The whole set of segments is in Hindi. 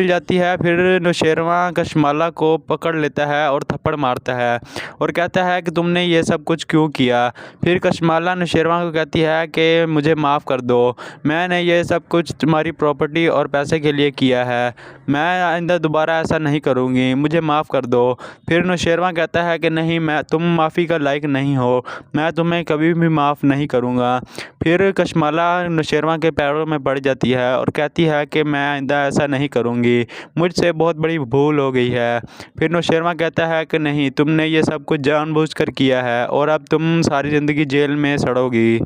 मिल जाती है। फिर नौशेरवा कशमाला को पकड़ लेता है और थप्पड़ मारता है और कहता है कि तुमने ये सब कुछ क्यों किया। फिर कशमाला नौशेरवा को कहती है कि मुझे माफ़ कर दो, मैंने ये सब कुछ तुम्हारी प्रॉपर्टी और पैसे के लिए किया है, मैं आइंदा दोबारा ऐसा नहीं करूँगी, मुझे माफ़ कर दो। फिर नौशेरवा कहता है कि नहीं, मैं तुम माफ़ी का लायक नहीं हो, मैं तुम्हें कभी भी माफ़ नहीं करूँगा। फिर कशमाला नौशेरवा के पैरों में पड़ जाती है और कहती है कि मैं आइंदा ऐसा नहीं करूँगी, मुझसे बहुत बड़ी भूल हो गई है। फिर नौशेरवा कहता है कि नहीं, तुमने ये सब कुछ जानबूझकर किया है और अब तुम सारी ज़िंदगी जेल में सड़ोगी।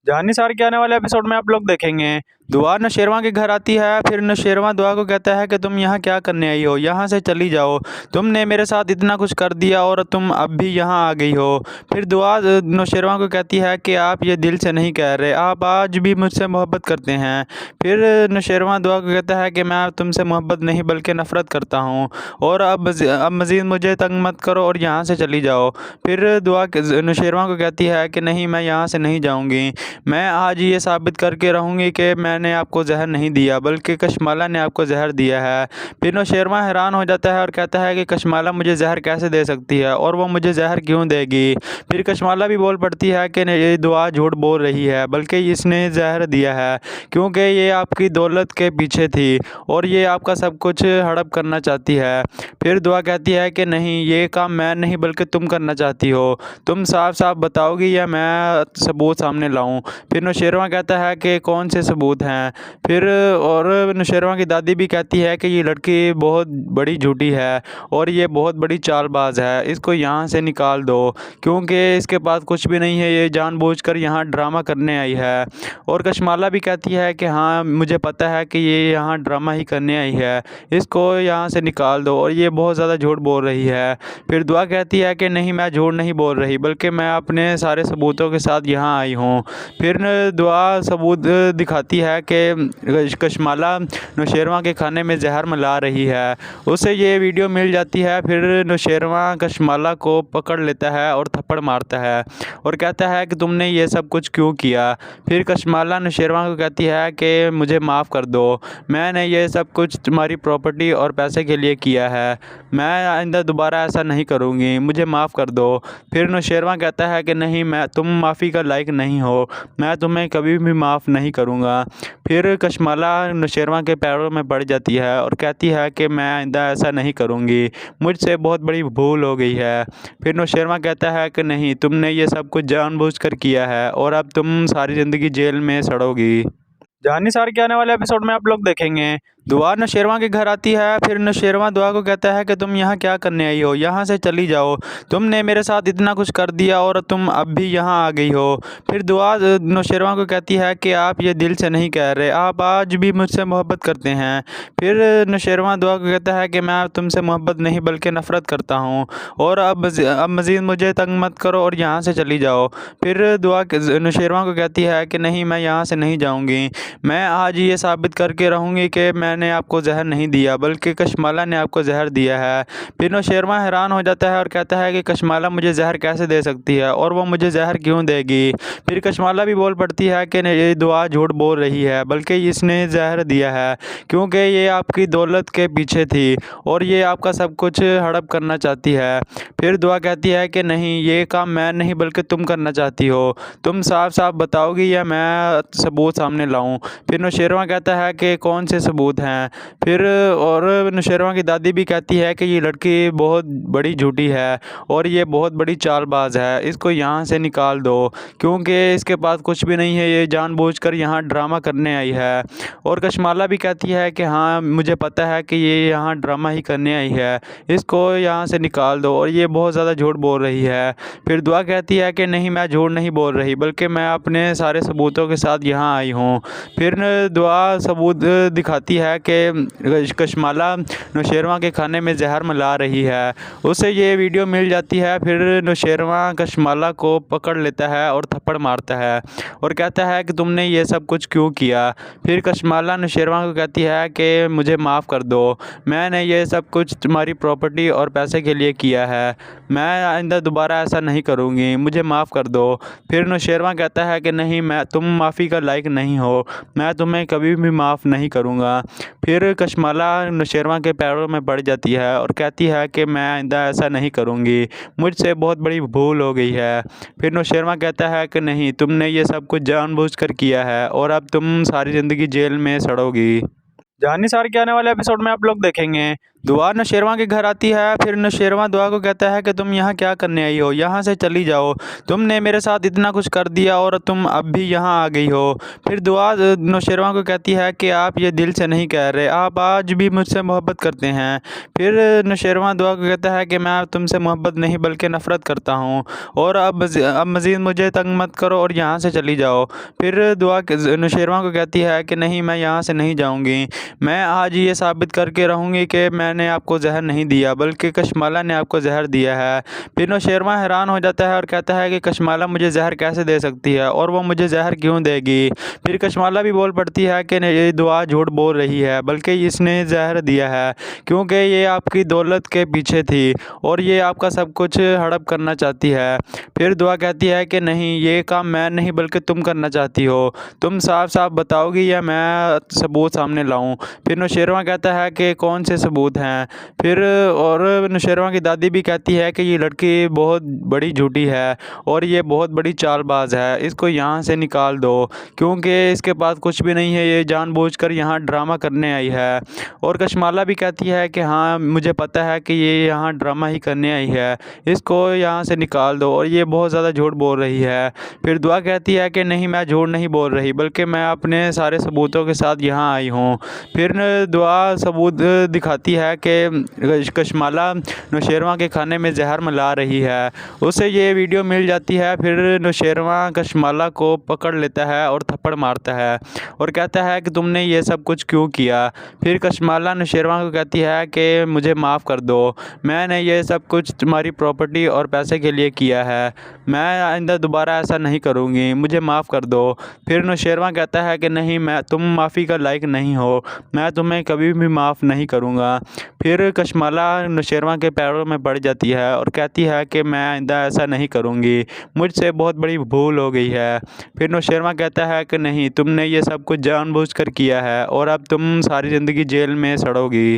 जानिसार के आने वाले एपिसोड में आप लोग देखेंगे दुआ नौशेरवा के घर आती है। फिर नौशेरवा दुआ को कहता है कि तुम यहाँ क्या करने आई हो, यहाँ से चली जाओ, तुमने मेरे साथ इतना कुछ कर दिया और तुम अब भी यहाँ आ गई हो। फिर दुआ नौशेरवा को कहती है कि आप ये दिल से नहीं कह रहे, आप आज भी मुझसे मोहब्बत करते हैं। फिर नौशेरवा दुआ को कहता है कि मैं तुमसे मोहब्बत नहीं बल्कि नफ़रत करता हूँ और अब मज़ीद मुझे तंग मत करो और यहाँ से चली जाओ। फिर दुआ नौशेरवा को कहती है कि नहीं, मैं यहाँ से नहीं जाऊँगी, मैं आज ये साबित करके रहूँगी कि मैंने आपको जहर नहीं दिया बल्कि कशमाला ने आपको जहर दिया है। फिर नौशेरवा हैरान हो जाता है और कहता है कि कशमाला मुझे जहर कैसे दे सकती है और वो मुझे जहर क्यों देगी। फिर कशमाला भी बोल पड़ती है कि ये दुआ झूठ बोल रही है, बल्कि इसने जहर दिया है क्योंकि ये आपकी दौलत के पीछे थी और ये आपका सब कुछ हड़प करना चाहती है। फिर दुआ कहती है कि नहीं, ये काम मैं नहीं बल्कि तुम करना चाहती हो, तुम साफ साफ बताओगी या मैं सबूत सामने लाऊं। फिर नौशेरवा कहता है कि कौन से सबूत हैं। फिर और नौशेरवा की दादी भी कहती है कि ये लड़की बहुत बड़ी झूठी है और ये बहुत बड़ी चालबाज है, इसको यहाँ से निकाल दो क्योंकि इसके पास कुछ भी नहीं है, ये जानबूझकर यहाँ ड्रामा करने आई है। और कशमाला भी कहती है कि हाँ, मुझे पता है कि ये यहाँ ड्रामा ही करने आई है, इसको यहाँ से निकाल दो और ये बहुत ज़्यादा झूठ बोल रही है। फिर दुआ कहती है कि नहीं, मैं झूठ नहीं बोल रही बल्कि मैं अपने सारे सबूतों के साथ यहाँ आई हूँ। फिर दुआ सबूत दिखाती है कि कशमाला नौशेरवा के खाने में जहर मिला रही है, उसे ये वीडियो मिल जाती है। फिर नौशेरवा कशमाला को पकड़ लेता है और थप्पड़ मारता है और कहता है कि तुमने ये सब कुछ क्यों किया। फिर कशमाला नौशेरवा को कहती है कि मुझे माफ़ कर दो, मैंने ये सब कुछ तुम्हारी प्रॉपर्टी और पैसे के लिए किया है, मैं आइंदा दोबारा ऐसा नहीं करूँगी, मुझे माफ़ कर दो। फिर नौशेरवा कहता है कि नहीं, मैं तुम माफ़ी का लायक नहीं हो, मैं तुम्हें कभी भी माफ़ नहीं करूँगा। फिर कशमाला नौशेरवा के पैरों में पड़ जाती है और कहती है कि मैं आइंदा ऐसा नहीं करूँगी, मुझसे बहुत बड़ी भूल हो गई है। फिर नौशेरवा कहता है कि नहीं, तुमने ये सब कुछ जानबूझकर किया है और अब तुम सारी ज़िंदगी जेल में सड़ोगी। जानिसार के आने वाले एपिसोड में आप लोग देखेंगे दुआ नौशेरवा के घर आती है। फिर नौशेरवा दुआ को कहता है कि तुम यहाँ क्या करने आई हो, यहाँ से चली जाओ, तुमने मेरे साथ इतना कुछ कर दिया और तुम अब भी यहाँ आ गई हो। फिर दुआ नौशेरवा को कहती है कि आप ये दिल से नहीं कह रहे, आप आज भी मुझसे मोहब्बत करते हैं। फिर नौशेरवा दुआ को कहता है कि मैं तुमसे मोहब्बत नहीं बल्कि नफ़रत करता हूँ और अब मज़ीद मुझे तंग मत करो और यहाँ से चली जाओ। फिर दुआ नौशेरवा को कहती है कि नहीं, मैं यहाँ से नहीं जाऊँगी, मैं आज ये साबित करके रहूँगी कि मैंने आपको जहर नहीं दिया बल्कि कशमाला ने आपको जहर दिया है। फिर नौशेरवा हैरान हो जाता है और कहता है कि कशमाला मुझे जहर कैसे दे सकती है और वो मुझे जहर क्यों देगी। फिर कशमाला भी बोल पड़ती है कि ये दुआ झूठ बोल रही है, बल्कि इसने जहर दिया है क्योंकि ये आपकी दौलत के पीछे थी और ये आपका सब कुछ हड़प करना चाहती है। फिर दुआ कहती है कि नहीं, ये काम मैं नहीं बल्कि तुम करना चाहती हो, तुम साफ साफ बताओगी या मैं सबूत सामने लाऊं। फिर नौशेरवा कहता है कि कौन से सबूत हैं। फिर और नौशेरवा की दादी भी कहती है कि ये लड़की बहुत बड़ी झूठी है और ये बहुत बड़ी चालबाज है, इसको यहाँ से निकाल दो क्योंकि इसके पास कुछ भी नहीं है, ये जानबूझकर यहाँ ड्रामा करने आई है। और कशमाला भी कहती है कि हाँ, मुझे पता है कि ये यहाँ ड्रामा ही करने आई है, इसको यहाँ से निकाल दो और ये बहुत ज़्यादा झूठ बोल रही है। फिर दुआ कहती है कि नहीं, मैं झूठ नहीं बोल रही बल्कि मैं अपने सारे सबूतों के साथ यहाँ आई हूँ। फिर दुआ सबूत दिखाती है कि कशमाला नौशेरवा के खाने में जहर मिला रही है, उसे ये वीडियो मिल जाती है। फिर नौशेरवा कशमाला को पकड़ लेता है और थप्पड़ मारता है और कहता है कि तुमने ये सब कुछ क्यों किया। फिर कशमाला नौशेरवा को कहती है कि मुझे माफ़ कर दो, मैंने ये सब कुछ तुम्हारी प्रॉपर्टी और पैसे के लिए किया है, मैं आइंदा दोबारा ऐसा नहीं करूँगी, मुझे माफ़ कर दो। फिर नौशेरवा कहता है कि नहीं, मैं तुम माफ़ी का लायक नहीं हो, मैं तुम्हें कभी भी माफ़ नहीं करूँगा। फिर कशमाला नौशेरवा के पैरों में पड़ जाती है और कहती है कि मैं आइंदा ऐसा नहीं करूँगी, मुझसे बहुत बड़ी भूल हो गई है। फिर नौशेरवा कहता है कि नहीं, तुमने ये सब कुछ जानबूझकर किया है और अब तुम सारी ज़िंदगी जेल में सड़ोगी। जानिसार के आने वाले एपिसोड में आप लोग देखेंगे दुआ नौशेरवा के घर आती है। फिर नौशेरवा दुआ को कहता है कि तुम यहाँ क्या करने आई हो, यहाँ से चली जाओ, तुमने मेरे साथ इतना कुछ कर दिया और तुम अब भी यहाँ आ गई हो। फिर दुआ नौशेरवा को कहती है कि आप ये दिल से नहीं कह रहे, आप आज भी मुझसे मोहब्बत करते हैं। फिर नौशेरवा दुआ को कहता है कि मैं तुमसे मोहब्बत नहीं बल्कि नफ़रत करता हूँ और अब मज़ीद मुझे तंग मत करो और यहाँ से चली जाओ। फिर दुआ नौशेरवा को कहती है कि नहीं, मैं यहाँ से नहीं जाऊँगी, मैं आज ये साबित करके रहूँगी कि मैंने आपको जहर नहीं दिया बल्कि कशमाला ने आपको जहर दिया है। फिर नौशेरवा हैरान हो जाता है और कहता है कि कशमाला मुझे जहर कैसे दे सकती है और वो मुझे जहर क्यों देगी। फिर कशमाला भी बोल पड़ती है कि ये दुआ झूठ बोल रही है, बल्कि इसने जहर दिया है क्योंकि ये आपकी दौलत के पीछे थी और ये आपका सब कुछ हड़प करना चाहती है। फिर दुआ कहती है कि नहीं, ये काम मैं नहीं बल्कि तुम करना चाहती हो, तुम साफ साफ बताओगी या मैं सबूत सामने लाऊं। फिर नौशेरवा कहता है कि कौन से सबूत हैं। फिर और नौशेरवा की दादी भी कहती है कि ये लड़की बहुत बड़ी झूठी है और ये बहुत बड़ी चालबाज है, इसको यहाँ से निकाल दो क्योंकि इसके पास कुछ भी नहीं है, ये जानबूझकर यहाँ ड्रामा करने आई है। और कशमाला भी कहती है कि हाँ, मुझे पता है कि ये यहाँ ड्रामा ही करने आई है, इसको यहाँ से निकाल दो और ये बहुत ज़्यादा झूठ बोल रही है। फिर दुआ कहती है कि नहीं, मैं झूठ नहीं बोल रही बल्कि मैं अपने सारे सबूतों के साथ यहाँ आई हूँ। फिर दुआ सबूत दिखाती है कि कशमाला नौशेरवा के खाने में जहर मिला रही है, उसे ये वीडियो मिल जाती है। फिर नौशेरवा कशमाला को पकड़ लेता है और थप्पड़ मारता है और कहता है कि तुमने ये सब कुछ क्यों किया। फिर कशमाला नौशेरवा को कहती है कि मुझे माफ़ कर दो, मैंने ये सब कुछ तुम्हारी प्रॉपर्टी और पैसे के लिए किया है, मैं आइंदा दोबारा ऐसा नहीं करूँगी, मुझे माफ़ कर दो। फिर नौशेरवा कहता है कि नहीं, मैं तुम माफ़ी का लायक नहीं हो, मैं तुम्हें कभी भी माफ़ नहीं करूँगा। फिर कशमाला नौशेरवा के पैरों में पड़ जाती है और कहती है कि मैं आइंदा ऐसा नहीं करूँगी, मुझसे बहुत बड़ी भूल हो गई है। फिर नौशेरवा कहता है कि नहीं, तुमने ये सब कुछ जानबूझकर किया है और अब तुम सारी ज़िंदगी जेल में सड़ोगी।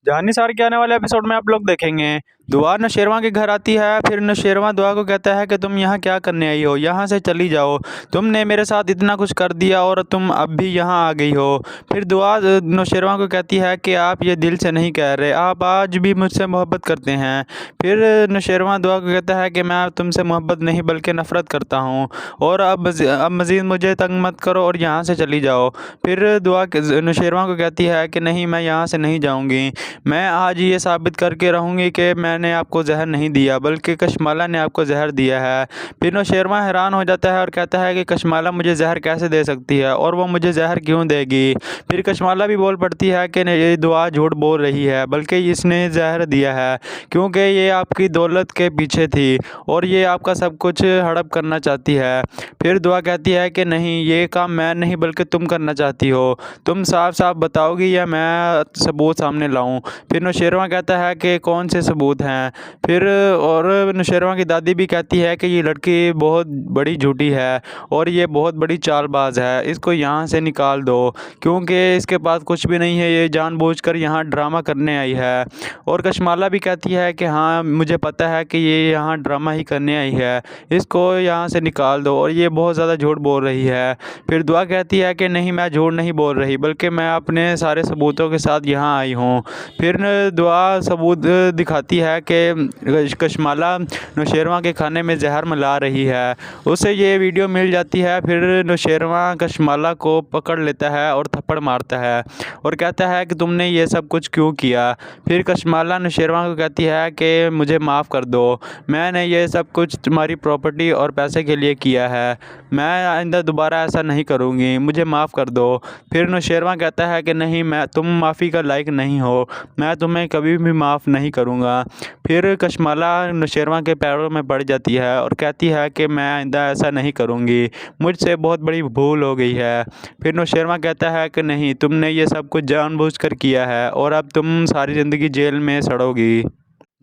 जानिसार के आने वाले एपिसोड में आप लोग देखेंगे दुआ नौशेरवा के घर आती है। फिर नौशेरवा दुआ को कहता है कि तुम यहाँ क्या करने आई हो, यहाँ से चली जाओ, तुमने मेरे साथ इतना कुछ कर दिया और तुम अब भी यहाँ आ गई हो। फिर दुआ नौशेरवा को कहती है कि आप ये दिल से नहीं कह रहे, आप आज भी मुझसे मोहब्बत करते हैं। फिर नौशेरवा दुआ को कहता है कि मैं तुमसे मोहब्बत नहीं बल्कि नफ़रत करता हूँ और अब मज़ीद मुझे तंग मत करो और यहाँ से चली जाओ। फिर दुआ नौशेरवा को कहती है कि नहीं, मैं यहाँ से नहीं जाऊँगी, मैं आज ये साबित करके रहूँगी कि मैंने आपको जहर नहीं दिया बल्कि कशमाला ने आपको जहर दिया है। फिर नौशेरवा हैरान हो जाता है और कहता है कि कशमाला मुझे जहर कैसे दे सकती है और वो मुझे जहर क्यों देगी। फिर कशमाला भी बोल पड़ती है कि ये दुआ झूठ बोल रही है, बल्कि इसने जहर दिया है क्योंकि ये आपकी दौलत के पीछे थी और ये आपका सब कुछ हड़प करना चाहती है। फिर दुआ कहती है कि नहीं, ये काम मैं नहीं बल्कि तुम करना चाहती हो, तुम साफ साफ बताओगी या मैं सबूत सामने लाऊं। फिर नौशेरवा कहता है कि कौन से सबूत हैं। फिर और नौशेरवा की दादी भी कहती है कि ये लड़की बहुत बड़ी झूठी है और ये बहुत बड़ी चालबाज है, इसको यहाँ से निकाल दो क्योंकि इसके पास कुछ भी नहीं है, ये जानबूझकर यहाँ ड्रामा करने आई है। और कशमाला भी कहती है कि हाँ, मुझे पता है कि ये यहाँ ड्रामा ही करने आई है, इसको यहाँ से निकाल दो और ये बहुत ज़्यादा झूठ बोल रही है। फिर दुआ कहती है कि नहीं, मैं झूठ नहीं बोल रही बल्कि मैं अपने सारे सबूतों के साथ यहाँ आई हूँ। फिर दुआ सबूत दिखाती है कि कशमाला नौशेरवा के खाने में जहर मिला रही है, उसे ये वीडियो मिल जाती है। फिर नौशेरवा कशमाला को पकड़ लेता है और थप्पड़ मारता है और कहता है कि तुमने ये सब कुछ क्यों किया। फिर कशमाला नौशेरवा को कहती है कि मुझे माफ़ कर दो, मैंने ये सब कुछ तुम्हारी प्रॉपर्टी और पैसे के लिए किया है, मैं आइंदा दोबारा ऐसा नहीं करूँगी, मुझे माफ़ कर दो। फिर नौशेरवा कहता है कि नहीं, मैं तुम माफ़ी का लायक नहीं हो, मैं तुम्हें कभी भी माफ़ नहीं करूँगा। फिर कशमाला नौशेरवा के पैरों में पड़ जाती है और कहती है कि मैं आइंदा ऐसा नहीं करूँगी, मुझसे बहुत बड़ी भूल हो गई है। फिर नौशेरवा कहता है कि नहीं, तुमने ये सब कुछ जानबूझकर किया है और अब तुम सारी ज़िंदगी जेल में सड़ोगी।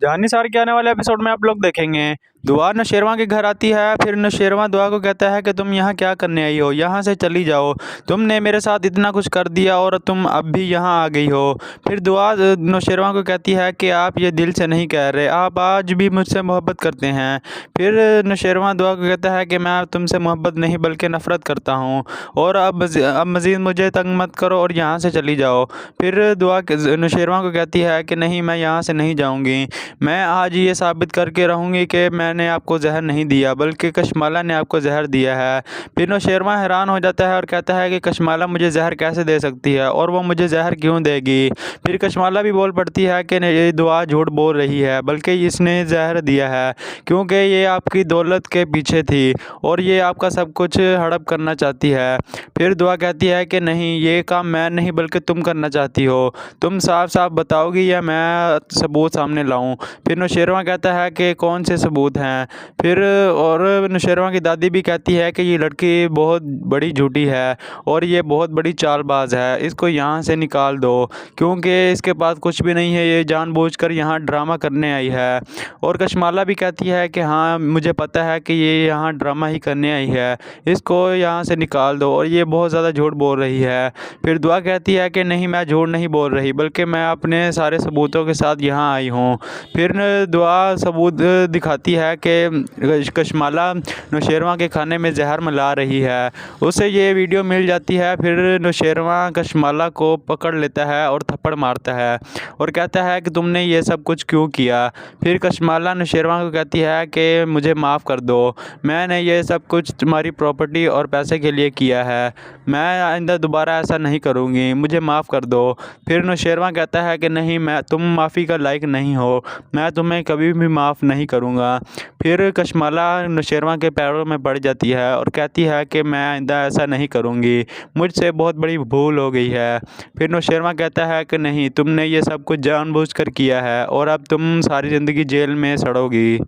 जानिसार के आने वाले एपिसोड में आप लोग देखेंगे दुआ नौशेरवां के घर आती है। फिर नौशेरवां दुआ को कहता है कि तुम यहाँ क्या करने आई हो, यहाँ से चली जाओ, तुमने मेरे साथ इतना कुछ कर दिया और तुम अब भी यहाँ आ गई हो। फिर दुआ नौशेरवां को कहती है कि आप ये दिल से नहीं कह रहे, आप आज भी मुझसे मोहब्बत करते हैं। फिर नौशेरवां दुआ को कहता है कि मैं तुमसे मोहब्बत नहीं बल्कि नफ़रत करता हूँ, और अब मज़ीद मुझे तंग मत करो और यहाँ से चली जाओ। फिर दुआ नौशेरवां को कहती है कि नहीं, मैं यहाँ से नहीं जाऊँगी, मैं आज ये साबित करके रहूँगी कि मैंने आपको जहर नहीं दिया बल्कि कशमाला ने आपको जहर दिया है। फिर नौशेरवां हैरान हो जाता है और कहता है कि कशमाला मुझे जहर कैसे दे सकती है और वो मुझे जहर क्यों देगी। फिर कशमाला भी बोल पड़ती है कि ये दुआ झूठ बोल रही है, बल्कि इसने जहर दिया है क्योंकि ये आपकी दौलत के पीछे थी और ये आपका सब कुछ हड़प करना चाहती है। फिर दुआ कहती है कि नहीं, ये काम मैं नहीं बल्कि तुम करना चाहती हो, तुम साफ साफ बताओगी या मैं सबूत सामने लाऊं। फिर नौशेरवां कहता है कि कौन से सबूत हैं। फिर और नौशेरवां की दादी भी कहती है कि ये लड़की बहुत बड़ी झूठी है और ये बहुत बड़ी चालबाज है, इसको यहाँ से निकाल दो क्योंकि इसके पास कुछ भी नहीं है, ये जानबूझकर यहाँ ड्रामा करने आई है। और कशमाला भी कहती है कि हाँ, मुझे पता है कि ये यहाँ ड्रामा ही करने आई है, इसको यहाँ से निकाल दो और ये बहुत ज़्यादा झूठ बोल रही है। फिर दुआ कहती है कि नहीं, मैं झूठ नहीं बोल रही बल्कि मैं अपने सारे सबूतों के साथ यहाँ आई हूँ। फिर दुआ सबूत दिखाती है कि कशमाला नौशेरवां के खाने में जहर मिला रही है, उसे ये वीडियो मिल जाती है। फिर नौशेरवां कशमाला को पकड़ लेता है और थप्पड़ मारता है और कहता है कि तुमने ये सब कुछ क्यों किया। फिर कशमाला नौशेरवां को कहती है कि मुझे माफ़ कर दो, मैंने ये सब कुछ तुम्हारी प्रॉपर्टी और पैसे के लिए किया है, मैं आइंदा दोबारा ऐसा नहीं करूँगी, मुझे माफ़ कर दो। फिर नौशेरवां कहता है कि नहीं, मैं तुम माफ़ी का लायक नहीं हो, मैं तुम्हें कभी भी माफ़ नहीं करूँगा। फिर कशमाला नौशेरवां के पैरों में पड़ जाती है और कहती है कि मैं आइंदा ऐसा नहीं करूँगी, मुझसे बहुत बड़ी भूल हो गई है। फिर नौशेरवां कहता है कि नहीं, तुमने ये सब कुछ जानबूझकर किया है और अब तुम सारी ज़िंदगी जेल में सड़ोगी।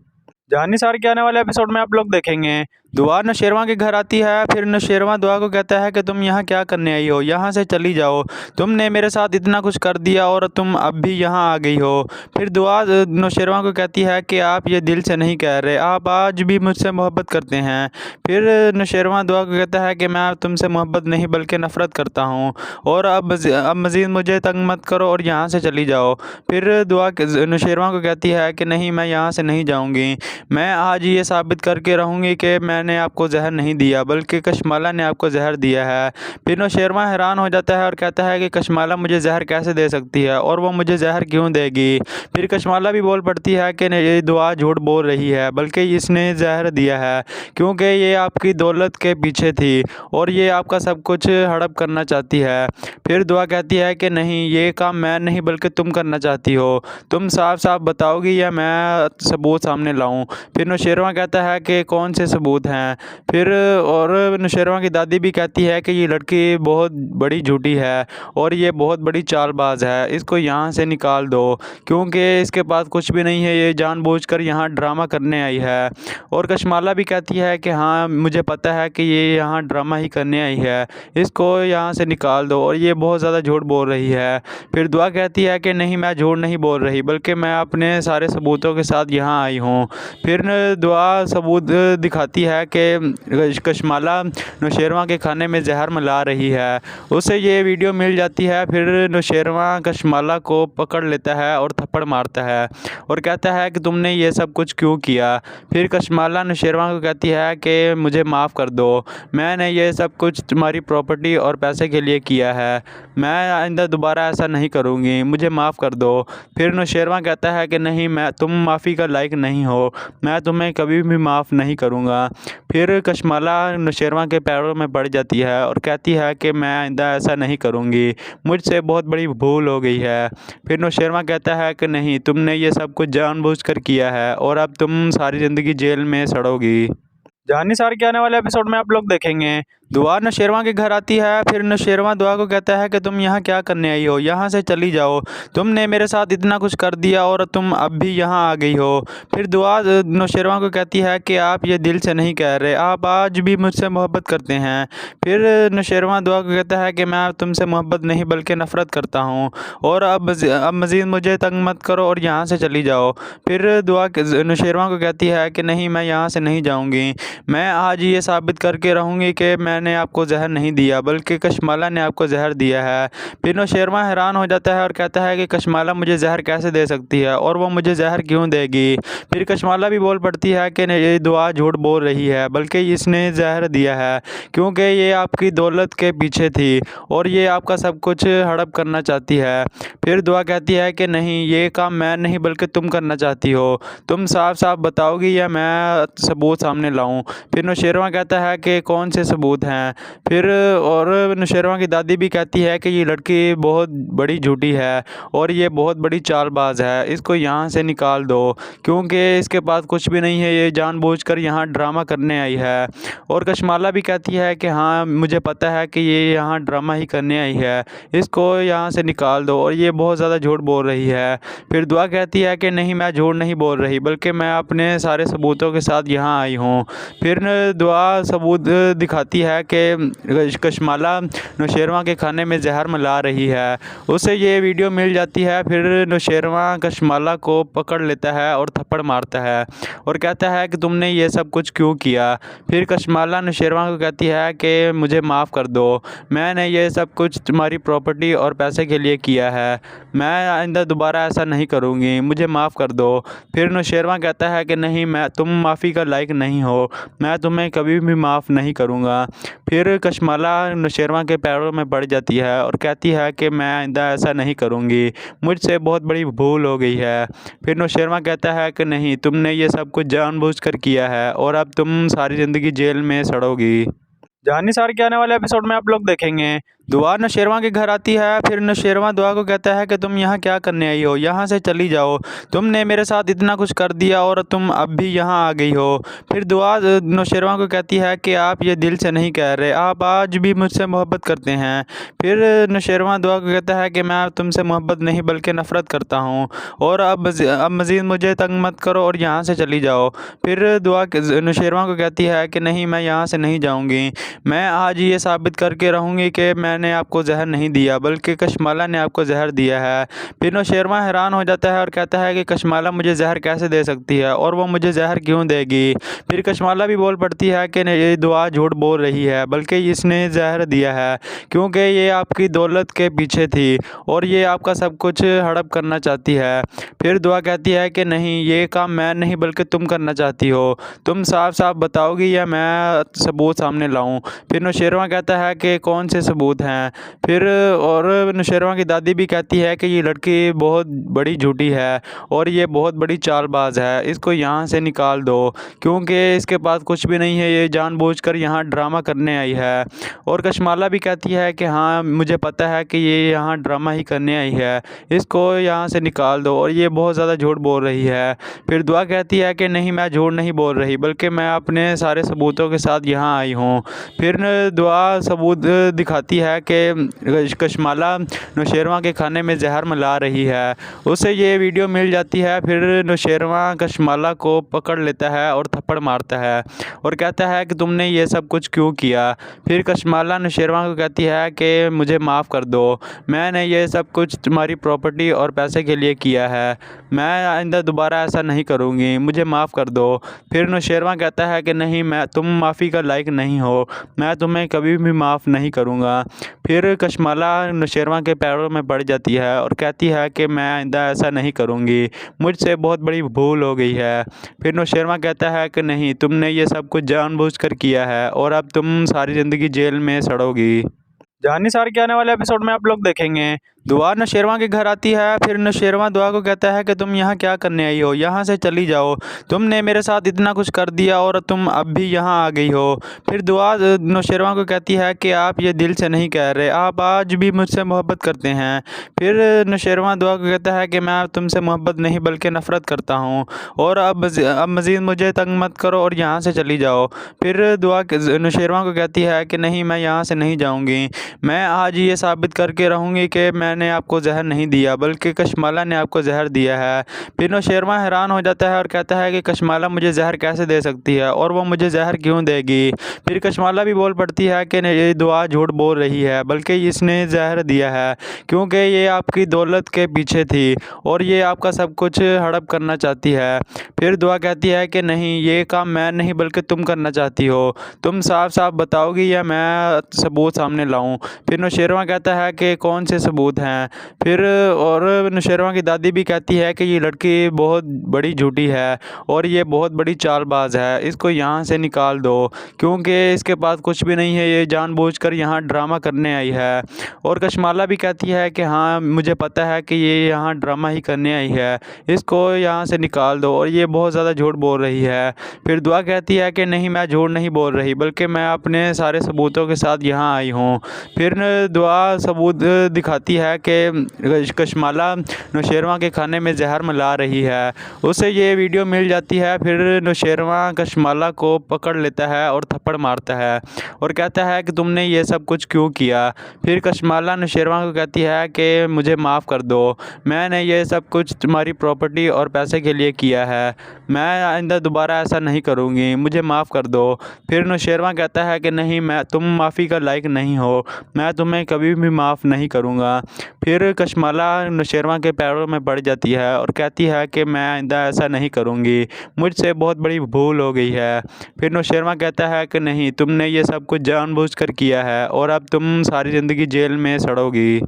जानी सार के आने वाले एपिसोड में आप लोग देखेंगे दुआ नौशेरवां के घर आती है। फिर नौशेरवां दुआ को कहता है कि तुम यहाँ क्या करने आई हो, यहाँ से चली जाओ, तुमने मेरे साथ इतना कुछ कर दिया और तुम अब भी यहाँ आ गई हो। फिर दुआ नौशेरवां को कहती है कि आप ये दिल से नहीं कह रहे, आप आज भी मुझसे मोहब्बत करते हैं। फिर नौशेरवां दुआ को कहता है कि मैं तुमसे मोहब्बत नहीं बल्कि नफ़रत करता हूँ, और अब मज़ीद मुझे तंग मत करो और यहाँ से चली जाओ। फिर दुआ नौशेरवां को कहती है कि नहीं, मैं यहाँ से नहीं जाऊँगी, मैं आज ये साबित करके रहूँगी कि मैंने आपको जहर नहीं दिया बल्कि कशमाला ने आपको जहर दिया है। फिर नौशेरवां हैरान हो जाता है और कहता है कि कशमाला मुझे जहर कैसे दे सकती है और वो मुझे जहर क्यों देगी। फिर कशमाला भी बोल पड़ती है कि ये दुआ झूठ बोल रही है, बल्कि इसने जहर दिया है क्योंकि ये आपकी दौलत के पीछे थी और ये आपका सब कुछ हड़प करना चाहती है। फिर दुआ कहती है कि नहीं, ये काम मैं नहीं बल्कि तुम करना चाहती हो, तुम साफ साफ बताओगी या मैं सबूत सामने लाऊं। फिर नौशेरवां कहता है कि कौन से सबूत हैं। फिर और नौशेरवां की दादी भी कहती है कि ये लड़की बहुत बड़ी झूठी है और ये बहुत बड़ी चालबाज है, इसको यहाँ से निकाल दो क्योंकि इसके पास कुछ भी नहीं है, ये जानबूझकर यहाँ ड्रामा करने आई है। और कशमाला भी कहती है कि हाँ, मुझे पता है कि ये यहाँ ड्रामा ही करने आई है, इसको यहाँ से निकाल दो और ये बहुत ज़्यादा झूठ बोल रही है। फिर दुआ कहती है कि नहीं, मैं झूठ नहीं बोल रही बल्कि मैं अपने सारे सबूतों के साथ यहाँ आई हूँ। फिर दुआ सबूत दिखाती है कि कशमाला नौशेरवां के खाने में जहर मिला रही है, उसे ये वीडियो मिल जाती है। फिर नौशेरवां कशमाला को पकड़ लेता है और थप्पड़ मारता है और कहता है कि तुमने ये सब कुछ क्यों किया। फिर कशमाला नौशेरवां को कहती है कि मुझे माफ़ कर दो, मैंने ये सब कुछ तुम्हारी प्रॉपर्टी और पैसे के लिए किया है, मैं आइंदा दोबारा ऐसा नहीं करूँगी, मुझे माफ़ कर दो। फिर नौशेरवां कहता है कि नहीं, मैं तुम माफ़ी का लायक नहीं हो, मैं तुम्हें कभी भी माफ़ नहीं करूँगा। फिर कशमाला नौशेरवां के पैरों में पड़ जाती है और कहती है कि मैं आइंदा ऐसा नहीं करूँगी, मुझसे बहुत बड़ी भूल हो गई है। फिर नौशेरवां कहता है कि नहीं, तुमने ये सब कुछ जानबूझकर किया है और अब तुम सारी ज़िंदगी जेल में सड़ोगी। जहानी सार के आने वाले एपिसोड में आप लोग देखेंगे दुआ नौशेरवां के घर आती है। फिर नौशेरवां दुआ को कहता है कि तुम यहाँ क्या करने आई हो, यहाँ से चली जाओ, तुमने मेरे साथ इतना कुछ कर दिया और तुम अब भी यहाँ आ गई हो। फिर दुआ नौशेरवां को कहती है कि आप ये दिल से नहीं कह रहे, आप आज भी मुझसे मोहब्बत करते हैं। फिर नौशेरवां दुआ को कहता है कि मैं तुमसे मोहब्बत नहीं बल्कि नफ़रत करता हूँ, और अब मज़ीद मुझे तंग मत करो और यहाँ से चली जाओ। फिर दुआ नौशेरवां को कहती है कि नहीं, मैं यहाँ से नहीं जाऊँगी, मैं आज ये साबित करके रहूँगी कि मैंने आपको जहर नहीं दिया बल्कि कशमाला ने आपको जहर दिया है। फिर नौशेरवां हैरान हो जाता है और कहता है कि कशमाला मुझे जहर कैसे दे सकती है और वो मुझे जहर क्यों देगी। फिर कशमाला भी बोल पड़ती है कि ये दुआ झूठ बोल रही है, बल्कि इसने जहर दिया है क्योंकि ये आपकी दौलत के पीछे थी और ये आपका सब कुछ हड़प करना चाहती है। फिर दुआ कहती है कि नहीं, ये काम मैं नहीं बल्कि तुम करना चाहती हो, तुम साफ साफ बताओगी या मैं सबूत सामने लाऊं। फिर नौशेरवां कहता है कि कौन से सबूत हैं। फिर और नौशेरवां की दादी भी कहती है कि ये लड़की बहुत बड़ी झूठी है और ये बहुत बड़ी चालबाज है, इसको यहाँ से निकाल दो क्योंकि इसके पास कुछ भी नहीं है, ये जानबूझकर यहाँ ड्रामा करने आई है। और कशमाला भी कहती है कि हाँ, मुझे पता है कि ये यहाँ ड्रामा ही करने आई है, इसको यहाँ से निकाल दो और ये बहुत ज़्यादा झूठ बोल रही है। फिर दुआ कहती है कि नहीं, मैं झूठ नहीं बोल रही बल्कि मैं अपने सारे सबूतों के साथ यहाँ आई हूँ। फिर दुआ सबूत दिखाती है कि कशमाला नौशेरवां के खाने में जहर मिला रही है, उसे ये वीडियो मिल जाती है। फिर नौशेरवां कशमाला को पकड़ लेता है और थप्पड़ मारता है और कहता है कि तुमने ये सब कुछ क्यों किया। फिर कशमाला नौशेरवां को कहती है कि मुझे माफ़ कर दो, मैंने ये सब कुछ तुम्हारी प्रॉपर्टी और पैसे के लिए किया है, मैं आइंदा दोबारा ऐसा नहीं करूँगी, मुझे माफ़ कर दो। फिर नौशेरवां कहता है कि नहीं, मैं तुम माफ़ी का लायक नहीं हो, मैं तुम्हें कभी भी माफ़ नहीं करूँगा। फिर कशमाला नौशेरवां के पैरों में पड़ जाती है और कहती है कि मैं आइंदा ऐसा नहीं करूँगी, मुझसे बहुत बड़ी भूल हो गई है। फिर नौशेरवां कहता है कि नहीं, तुमने ये सब कुछ जानबूझकर किया है और अब तुम सारी ज़िंदगी जेल में सड़ोगी। जानिसार के आने वाले एपिसोड में आप लोग देखेंगे दुआ नौशेरवां के घर आती है। फिर नौशेरवां दुआ को कहता है कि तुम यहाँ क्या करने आई हो, यहाँ से चली जाओ, तुमने मेरे साथ इतना कुछ कर दिया और तुम अब भी यहाँ आ गई हो। फिर दुआ नौशेरवां को कहती है कि आप ये दिल से नहीं कह रहे, आप आज भी मुझसे मोहब्बत करते हैं। फिर नौशेरवां दुआ को कहता है कि मैं तुमसे मोहब्बत नहीं बल्कि नफ़रत करता हूँ, और अब मज़ीद मुझे तंग मत करो और यहाँ से चली जाओ। फिर दुआ नौशेरवां को कहती है कि नहीं, मैं यहाँ से नहीं जाऊँगी, मैं आज ये साबित करके रहूँगी कि मैंने आपको जहर नहीं दिया बल्कि कशमाला ने आपको जहर दिया है। फिर नौशेरवां हैरान हो जाता है और कहता है कि कशमाला मुझे जहर कैसे दे सकती है और वो मुझे जहर क्यों देगी। फिर कशमाला भी बोल पड़ती है कि ये दुआ झूठ बोल रही है, बल्कि इसने जहर दिया है क्योंकि ये आपकी दौलत के पीछे थी और ये आपका सब कुछ हड़प करना चाहती है। फिर दुआ कहती है कि नहीं, ये काम मैं नहीं बल्कि तुम करना चाहती हो, तुम साफ साफ बताओगी या मैं सबूत सामने लाऊं। फिर नौशेरवां कहता है कि कौन से सबूत हैं। फिर और नौशेरवां की दादी भी कहती है कि ये लड़की बहुत बड़ी झूठी है और ये बहुत बड़ी चालबाज है, इसको यहाँ से निकाल दो क्योंकि इसके पास कुछ भी नहीं है, ये जानबूझकर यहाँ ड्रामा करने आई है। और कशमाला भी कहती है कि हाँ, मुझे पता है कि ये यहाँ ड्रामा ही करने आई है, इसको यहाँ से निकाल दो और ये बहुत ज़्यादा झूठ बोल रही है। फिर दुआ कहती है कि नहीं, मैं झूठ नहीं बोल रही बल्कि मैं अपने सारे सबूतों के साथ यहाँ आई हूँ। फिर दुआ सबूत दिखाती है कि कशमाला नौशेरवां के खाने में जहर मिला रही है, उसे ये वीडियो मिल जाती है। फिर नौशेरवां कशमाला को पकड़ लेता है और थप्पड़ मारता है और कहता है कि तुमने ये सब कुछ क्यों किया। फिर कशमाला नौशेरवां को कहती है कि मुझे माफ़ कर दो, मैंने ये सब कुछ तुम्हारी प्रॉपर्टी और पैसे के लिए किया है, मैं आइंदा दोबारा ऐसा नहीं करूँगी, मुझे माफ़ कर दो। फिर नौशेरवां कहता है कि नहीं, मैं तुम माफ़ी का लायक नहीं हो, मैं तुम्हें कभी भी माफ़ नहीं करूँगा। फिर कशमाला नौशेरवां के पैरों में पड़ जाती है और कहती है कि मैं आइंदा ऐसा नहीं करूँगी, मुझसे बहुत बड़ी भूल हो गई है। फिर नौशेरवां कहता है कि नहीं, तुमने ये सब कुछ जानबूझकर किया है और अब तुम सारी ज़िंदगी जेल में सड़ोगी। जानिसार के आने वाले एपिसोड में आप लोग देखेंगे दुआ नौशेरवां के घर आती है। फिर नौशेरवां दुआ को कहता है कि तुम यहाँ क्या करने आई हो, यहाँ से चली जाओ, तुमने मेरे साथ इतना कुछ कर दिया और तुम अब भी यहाँ आ गई हो। फिर दुआ नौशेरवां को कहती है कि आप ये दिल से नहीं कह रहे, आप आज भी मुझसे मोहब्बत करते हैं। फिर नौशेरवां दुआ को कहता है कि मैं तुमसे मोहब्बत नहीं बल्कि नफ़रत करता हूँ, और अब मज़ीद मुझे तंग मत करो और यहाँ से चली जाओ। फिर दुआ नौशेरवां को कहती है कि नहीं, मैं यहाँ से नहीं जाऊँगी, मैं आज ये साबित करके रहूँगी कि मैंने आपको जहर नहीं दिया बल्कि कशमाला ने आपको जहर दिया है। फिर नौशेरवां हैरान हो जाता है और कहता है कि कशमाला मुझे जहर कैसे दे सकती है और वो मुझे जहर क्यों देगी। फिर कशमाला भी बोल पड़ती है कि ये दुआ झूठ बोल रही है, बल्कि इसने जहर दिया है क्योंकि ये आपकी दौलत के पीछे थी और ये आपका सब कुछ हड़प करना चाहती है। फिर दुआ कहती है कि नहीं, ये काम मैं नहीं बल्कि तुम करना चाहती हो, तुम साफ साफ बताओगी या मैं सबूत सामने लाऊं। फिर नौशेरवां कहता है कि कौन से सबूत हैं। फिर और नौशेरवां की दादी भी कहती है कि ये लड़की बहुत बड़ी झूठी है और ये बहुत बड़ी चालबाज है, इसको यहाँ से निकाल दो क्योंकि इसके पास कुछ भी नहीं है, ये जानबूझकर यहाँ ड्रामा करने आई है। और कशमाला भी कहती है कि हाँ, मुझे पता है कि ये यहाँ ड्रामा ही करने आई है, इसको यहाँ से निकाल दो और ये बहुत ज़्यादा झूठ बोल रही है। फिर दुआ कहती है कि नहीं, मैं झूठ नहीं बोल रही बल्कि मैं अपने सारे सबूतों के साथ यहाँ आई हूँ। फिर दुआ सबूत दिखाती है कि कशमाला नौशेरवां के खाने में जहर मिला रही है, उसे ये वीडियो मिल जाती है। फिर नौशेरवां कशमाला को पकड़ लेता है और थप्पड़ मारता है और कहता है कि तुमने ये सब कुछ क्यों किया। फिर कशमाला नौशेरवां को कहती है कि मुझे माफ़ कर दो, मैंने ये सब कुछ तुम्हारी प्रॉपर्टी और पैसे के लिए किया है, मैं आइंदा दोबारा ऐसा नहीं करूँगी, मुझे माफ़ कर दो। फिर नौशेरवां कहता है कि नहीं, मैं तुम माफ़ी का लायक नहीं हो, मैं तुम्हें कभी भी माफ़ नहीं करूँगा। फिर कशमाला नौशेरवां के पैरों में पड़ जाती है और कहती है कि मैं आइंदा ऐसा नहीं करूँगी, मुझसे बहुत बड़ी भूल हो गई है। फिर नौशेरवां कहता है कि नहीं, तुमने ये सब कुछ जानबूझकर किया है और अब तुम सारी ज़िंदगी जेल में सड़ोगी।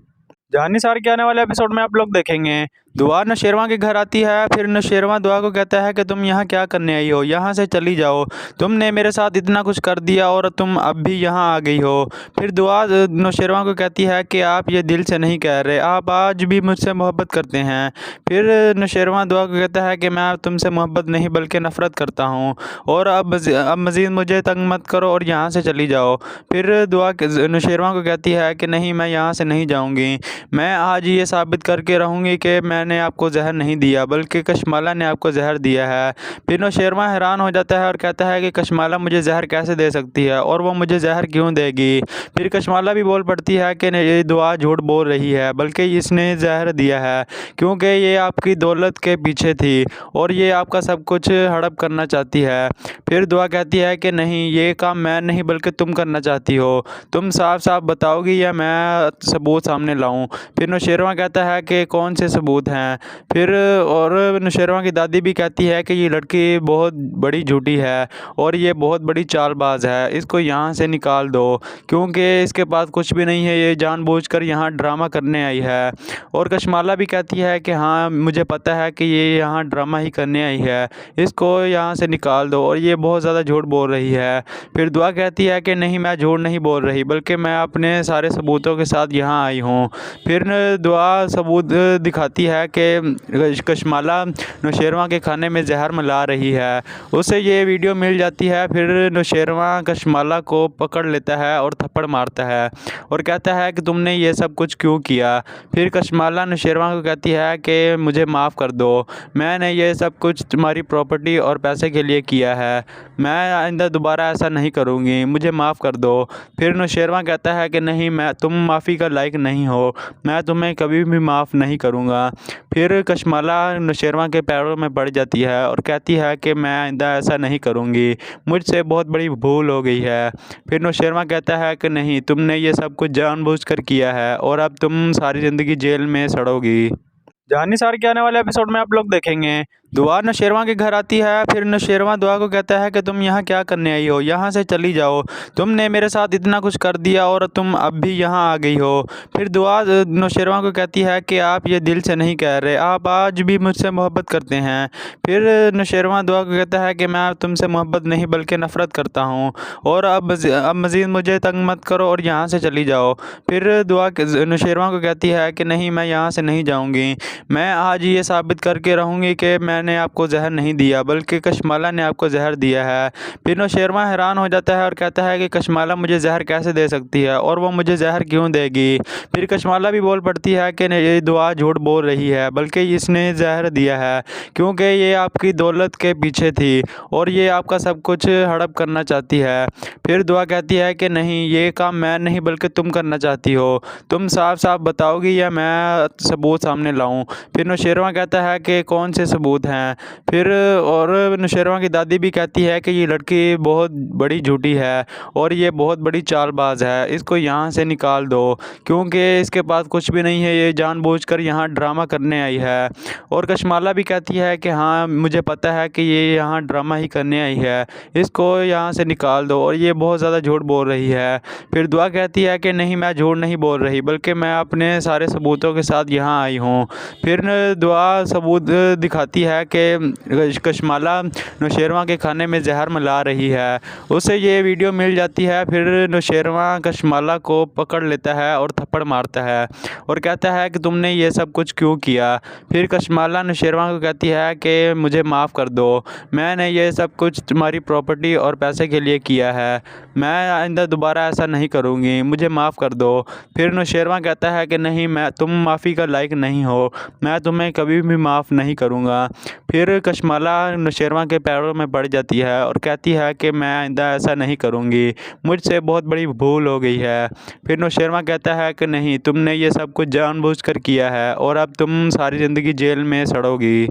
जानी सार के आने वाले एपिसोड में आप लोग देखेंगे दुआ नौशेरवां के घर आती है। फिर नौशेरवां दुआ को कहता है कि तुम यहाँ क्या करने आई हो, यहाँ से चली जाओ, तुमने मेरे साथ इतना कुछ कर दिया और तुम अब भी यहाँ आ गई हो। फिर दुआ नौशेरवां को कहती है कि आप ये दिल से नहीं कह रहे, आप आज भी मुझसे मोहब्बत करते हैं। फिर नौशेरवां दुआ को कहता है कि मैं तुमसे मोहब्बत नहीं बल्कि नफ़रत करता हूँ, और अब मज़ीद मुझे तंग मत करो और यहाँ से चली जाओ। फिर दुआ नौशेरवां को कहती है कि नहीं, मैं यहाँ से नहीं जाऊँगी, मैं आज ये साबित करके रहूँगी कि मैंने आपको जहर नहीं दिया बल्कि कशमाला ने आपको जहर दिया है। फिर नौशेरवां हैरान हो जाता है और कहता है कि कशमाला मुझे जहर कैसे दे सकती है और वो मुझे जहर क्यों देगी। फिर कशमाला भी बोल पड़ती है कि ये दुआ झूठ बोल रही है, बल्कि इसने जहर दिया है क्योंकि ये आपकी दौलत के पीछे थी और ये आपका सब कुछ हड़प करना चाहती है। फिर दुआ कहती है कि नहीं, ये काम मैं नहीं बल्कि तुम करना चाहती हो, तुम साफ साफ बताओगी या मैं सबूत सामने लाऊं। फिर नौशेरवां कहता है कि कौन से सबूत हैं। फिर और नौशेरवां की दादी भी कहती है कि ये लड़की बहुत बड़ी झूठी है और ये बहुत बड़ी चालबाज है, इसको यहाँ से निकाल दो क्योंकि इसके पास कुछ भी नहीं है, ये जानबूझकर यहाँ ड्रामा करने आई है। और कशमाला भी कहती है कि हाँ, मुझे पता है कि ये यहाँ ड्रामा ही करने आई है, इसको यहाँ से निकाल दो और ये बहुत ज़्यादा झूठ बोल रही है। फिर दुआ कहती है कि नहीं, मैं झूठ नहीं बोल रही बल्कि मैं अपने सारे सबूतों के साथ यहाँ आई हूँ। फिर दुआ सबूत दिखाती है कि कशमाला नौशेरवां के खाने में जहर मिला रही है, उसे ये वीडियो मिल जाती है। फिर नौशेरवां कशमाला को पकड़ लेता है और थप्पड़ मारता है और कहता है कि तुमने ये सब कुछ क्यों किया। फिर कशमाला नौशेरवां को कहती है कि मुझे माफ़ कर दो, मैंने ये सब कुछ तुम्हारी प्रॉपर्टी और पैसे के लिए किया है, मैं आइंदा दोबारा ऐसा नहीं करूँगी, मुझे माफ़ कर दो। फिर नौशेरवां कहता है कि नहीं, मैं तुम माफ़ी का लायक नहीं हो, मैं तुम्हें कभी भी माफ़ नहीं करूँगा। फिर कशमाला नौशेरवां के पैरों में पड़ जाती है और कहती है कि मैं आइंदा ऐसा नहीं करूँगी, मुझसे बहुत बड़ी भूल हो गई है। फिर नौशेरवां कहता है कि नहीं, तुमने ये सब कुछ जानबूझकर किया है और अब तुम सारी ज़िंदगी जेल में सड़ोगी। जहानी सार के आने वाले एपिसोड में आप लोग देखेंगे दुआ नौशेरवां के घर आती है। फिर नौशेरवां दुआ को कहता है कि तुम यहाँ क्या करने आई हो, यहाँ से चली जाओ, तुमने मेरे साथ इतना कुछ कर दिया और तुम अब भी यहाँ आ गई हो। फिर दुआ नौशेरवां को कहती है कि आप ये दिल से नहीं कह रहे, आप आज भी मुझसे मोहब्बत करते हैं। फिर नौशेरवां दुआ को कहता है कि मैं तुमसे मोहब्बत नहीं बल्कि नफ़रत करता हूँ, और अब मज़ीद मुझे तंग मत करो और यहाँ से चली जाओ। फिर दुआ नौशेरवां को कहती है कि नहीं, मैं यहाँ से नहीं जाऊँगी, मैं आज ये साबित करके रहूँगी कि मैंने आपको जहर नहीं दिया बल्कि कशमाला ने आपको जहर दिया है। फिर नौशेरवां हैरान हो जाता है और कहता है कि कशमाला मुझे जहर कैसे दे सकती है और वो मुझे जहर क्यों देगी। फिर कशमाला भी बोल पड़ती है कि ये दुआ झूठ बोल रही है, बल्कि इसने जहर दिया है क्योंकि ये आपकी दौलत के पीछे थी और ये आपका सब कुछ हड़प करना चाहती है। फिर दुआ कहती है कि नहीं, ये काम मैं नहीं बल्कि तुम करना चाहती हो, तुम साफ साफ बताओगी या मैं सबूत सामने लाऊं। फिर नौशेरवां कहता है कि कौन से सबूत हैं। फिर और नौशेरवां की दादी भी कहती है कि ये लड़की बहुत बड़ी झूठी है और ये बहुत बड़ी चालबाज है, इसको यहाँ से निकाल दो क्योंकि इसके पास कुछ भी नहीं है, ये जानबूझकर यहाँ ड्रामा करने आई है। और कशमाला भी कहती है कि हाँ, मुझे पता है कि ये यहाँ ड्रामा ही करने आई है, इसको यहाँ से निकाल दो और ये बहुत ज़्यादा झूठ बोल रही है। फिर दुआ कहती है कि नहीं, मैं झूठ नहीं बोल रही बल्कि मैं अपने सारे सबूतों के साथ यहाँ आई हूँ। फिर दुआ सबूत दिखाती है कि कशमाला नौशेरवां के खाने में जहर मिला रही है, उसे ये वीडियो मिल जाती है। फिर नौशेरवां कशमाला को पकड़ लेता है और थप्पड़ मारता है और कहता है कि तुमने ये सब कुछ क्यों किया। फिर कशमाला नौशेरवां को कहती है कि मुझे माफ़ कर दो, मैंने ये सब कुछ तुम्हारी प्रॉपर्टी और पैसे के लिए किया है, मैं आइंदा दोबारा ऐसा नहीं करूँगी, मुझे माफ़ कर दो। फिर नौशेरवां कहता है कि नहीं, मैं तुम माफ़ी का लायक नहीं हो, मैं तुम्हें कभी भी माफ़ नहीं करूँगा। फिर कशमाला नौशेरवां के पैरों में पड़ जाती है और कहती है कि मैं आइंदा ऐसा नहीं करूँगी, मुझसे बहुत बड़ी भूल हो गई है। फिर नौशेरवां कहता है कि नहीं, तुमने ये सब कुछ जानबूझकर किया है और अब तुम सारी ज़िंदगी जेल में सड़ोगी।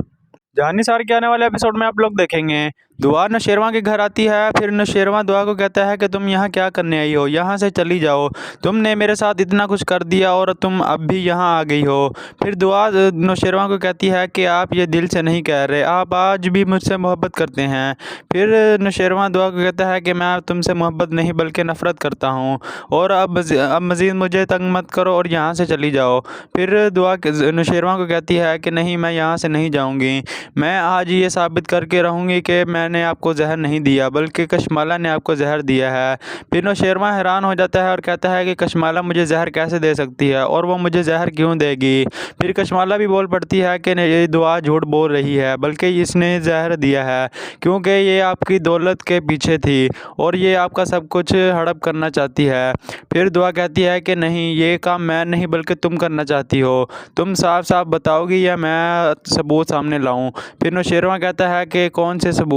जानिसार के आने वाले एपिसोड में आप लोग देखेंगे दुआ नौशेरवां के घर आती है। फिर नौशेरवां दुआ को कहता है कि तुम यहाँ क्या करने आई हो, यहाँ से चली जाओ, तुमने मेरे साथ इतना कुछ कर दिया और तुम अब भी यहाँ आ गई हो। फिर दुआ नौशेरवां को कहती है कि आप ये दिल से नहीं कह रहे, आप आज भी मुझसे मोहब्बत करते हैं। फिर नौशेरवां दुआ को कहता है कि मैं तुमसे मोहब्बत नहीं बल्कि नफ़रत करता हूँ, और अब मज़ीद मुझे तंग मत करो और यहाँ से चली जाओ। फिर दुआ नौशेरवां को कहती है कि नहीं, मैं यहाँ से नहीं जाऊँगी, मैं आज ये साबित करके रहूँगी कि मैंने आपको जहर नहीं दिया बल्कि कशमाला ने आपको जहर दिया है। फिर नौशेरवां हैरान हो जाता है और कहता है कि कशमाला मुझे जहर कैसे दे सकती है और वो मुझे जहर क्यों देगी। फिर कशमाला भी बोल पड़ती है कि ये दुआ झूठ बोल रही है, बल्कि इसने जहर दिया है क्योंकि ये आपकी दौलत के पीछे थी और ये आपका सब कुछ हड़प करना चाहती है। फिर दुआ कहती है कि नहीं, ये काम मैं नहीं बल्कि तुम करना चाहती हो, तुम साफ साफ बताओगी या मैं सबूत सामने लाऊं। फिर नौशेरवां कहता है कि कौन से सबूत।